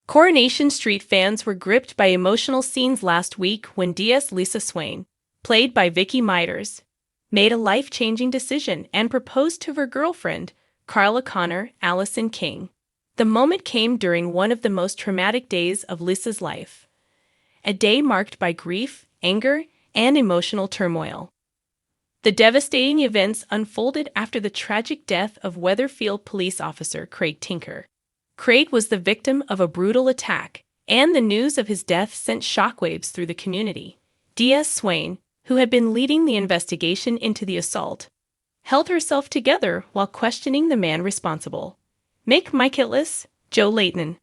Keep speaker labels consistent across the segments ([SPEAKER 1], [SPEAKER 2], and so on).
[SPEAKER 1] Coronation Street fans were gripped by emotional scenes last week when Lisa Swain, played by Vicky Miters, made a life-changing decision and proposed to her girlfriend, Carla Connor Allison King. The moment came during one of the most traumatic days of Lisa's life. A day marked by grief, anger, and emotional turmoil. The devastating events unfolded after the tragic death of Weatherfield police officer Craig Tinker. Craig was the victim of a brutal attack, and the news of his death sent shockwaves through the community. Swain, who had been leading the investigation into the assault, held herself together while questioning the man responsible, Michaelis, Joe Layton.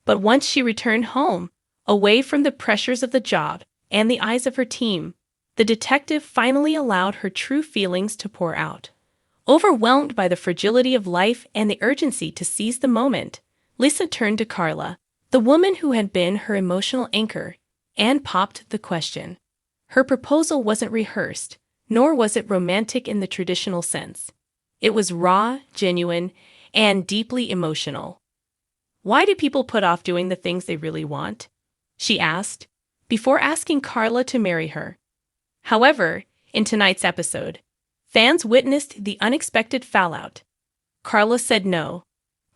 [SPEAKER 1] But once she returned home, away from the pressures of the job and the eyes of her team, the detective finally allowed her true feelings to pour out. Overwhelmed by the fragility of life and the urgency to seize the moment, Lisa turned to Carla, the woman who had been her emotional anchor, and popped the question. Her proposal wasn't rehearsed, nor was it romantic in the traditional sense. It was raw, genuine, and deeply emotional. "Why do people put off doing the things they really want?" she asked, before asking Carla to marry her. However, in tonight's episode, fans witnessed the unexpected fallout. Carla said no.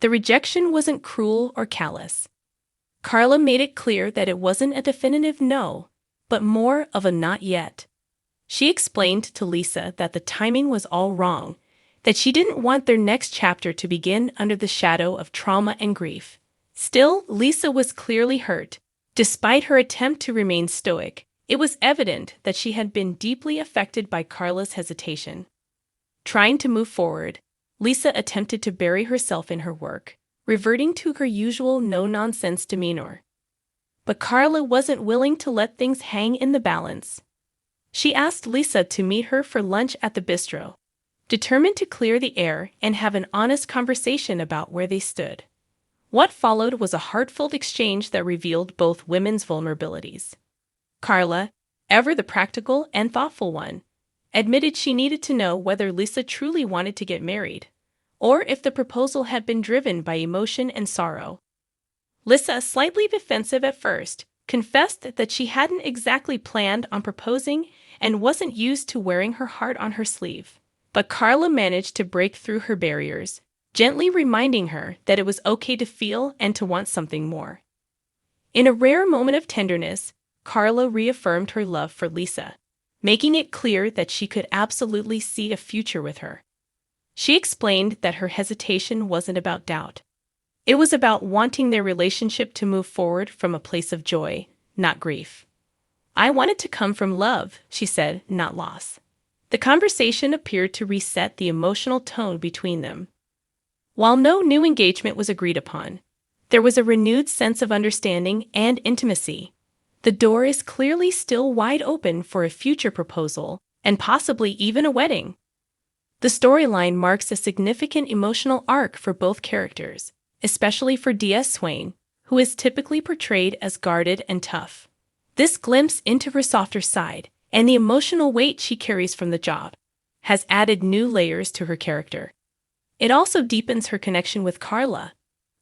[SPEAKER 1] The rejection wasn't cruel or callous. Carla made it clear that it wasn't a definitive no, but more of a not yet. She explained to Lisa that the timing was all wrong, that she didn't want their next chapter to begin under the shadow of trauma and grief. Still, Lisa was clearly hurt. Despite her attempt to remain stoic, it was evident that she had been deeply affected by Carla's hesitation. Trying to move forward, Lisa attempted to bury herself in her work, reverting to her usual no-nonsense demeanor. But Carla wasn't willing to let things hang in the balance. She asked Lisa to meet her for lunch at the bistro, determined to clear the air and have an honest conversation about where they stood. What followed was a heartfelt exchange that revealed both women's vulnerabilities. Carla, ever the practical and thoughtful one, admitted she needed to know whether Lisa truly wanted to get married, or if the proposal had been driven by emotion and sorrow. Lisa, slightly defensive at first, confessed that she hadn't exactly planned on proposing and wasn't used to wearing her heart on her sleeve. But Carla managed to break through her barriers, gently reminding her that it was okay to feel and to want something more. In a rare moment of tenderness, Carla reaffirmed her love for Lisa, making it clear that she could absolutely see a future with her. She explained that her hesitation wasn't about doubt. It was about wanting their relationship to move forward from a place of joy, not grief. "I want it to come from love," she said, "not loss." The conversation appeared to reset the emotional tone between them. While no new engagement was agreed upon, there was a renewed sense of understanding and intimacy. The door is clearly still wide open for a future proposal, and possibly even a wedding. The storyline marks a significant emotional arc for both characters, especially for Swain, who is typically portrayed as guarded and tough. This glimpse into her softer side, and the emotional weight she carries from the job, has added new layers to her character. It also deepens her connection with Carla,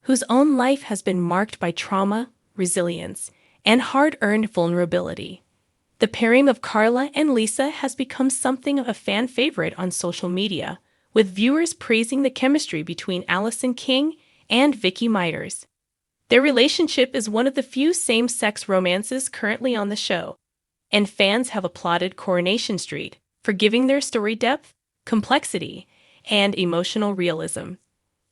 [SPEAKER 1] whose own life has been marked by trauma, resilience, and hard-earned vulnerability. The pairing of Carla and Lisa has become something of a fan favorite on social media, with viewers praising the chemistry between Allison King and Vicky Miters. Their relationship is one of the few same-sex romances currently on the show, and fans have applauded Coronation Street for giving their story depth, complexity, and emotional realism.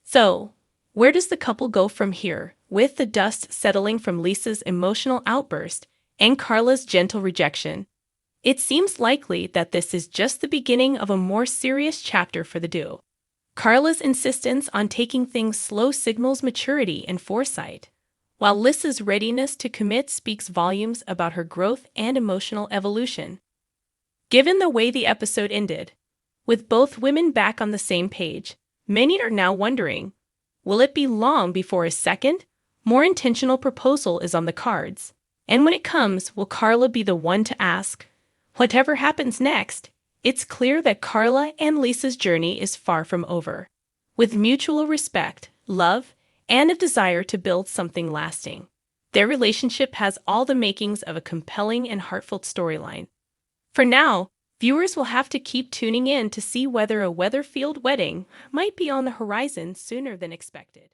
[SPEAKER 1] So, where does the couple go from here, with the dust settling from Lisa's emotional outburst and Carla's gentle rejection? It seems likely that this is just the beginning of a more serious chapter for the duo. Carla's insistence on taking things slow signals maturity and foresight, while Lisa's readiness to commit speaks volumes about her growth and emotional evolution. Given the way the episode ended, with both women back on the same page, many are now wondering, will it be long before a second, more intentional proposal is on the cards? And when it comes, will Carla be the one to ask? Whatever happens next, it's clear that Carla and Lisa's journey is far from over. With mutual respect, love, and a desire to build something lasting, Their relationship has all the makings of a compelling and heartfelt storyline. For now, viewers will have to keep tuning in to see whether a Weatherfield wedding might be on the horizon sooner than expected.